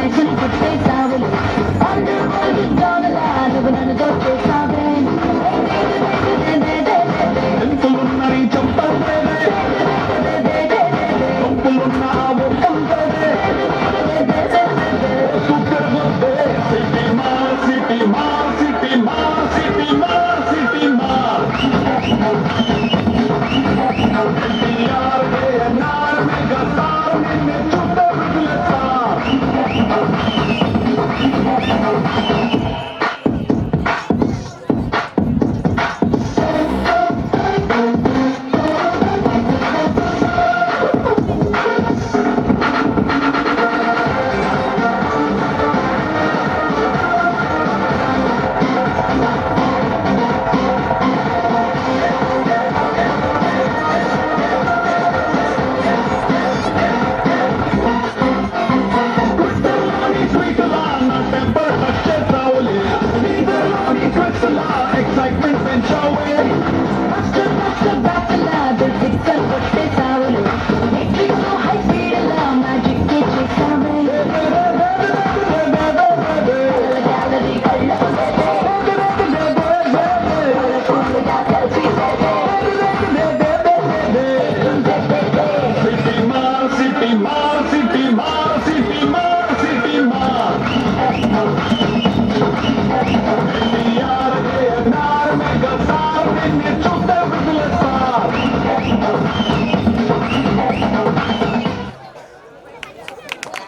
అమ్మాయిని పుట్టేసావులే under world డాలలా నువ్వు నన్ను దొరికేసావే ఎంతులున్నవి చెప్పలేదే పంపులున్న ఒక్కంటే సూపర్ బొద్దే సిటీ మార్ సిటీ మార్ సిటీ మార్ సిటీ మార్ సిటీ మార్ ఎన్టీఆర్ ఏఎన్ఆర్ మెగాస్టార్ నిన్నే చూస్తే విజిలేస్తార్ excitement పెంచావే మాస్టర్ మాస్టర్ బ్యాటలా సిక్సర్ కొట్టేసావులే మెట్రిక్ లో హై స్పీడ్ లా మ్యాజిక్ చేసావే గ్యాలరీ కళ్ళ సిటీ మార్ సిటీ మార్ సిటీ మార్ సిటీ మార్ సిటీ మార్ ఎన్టీఆర్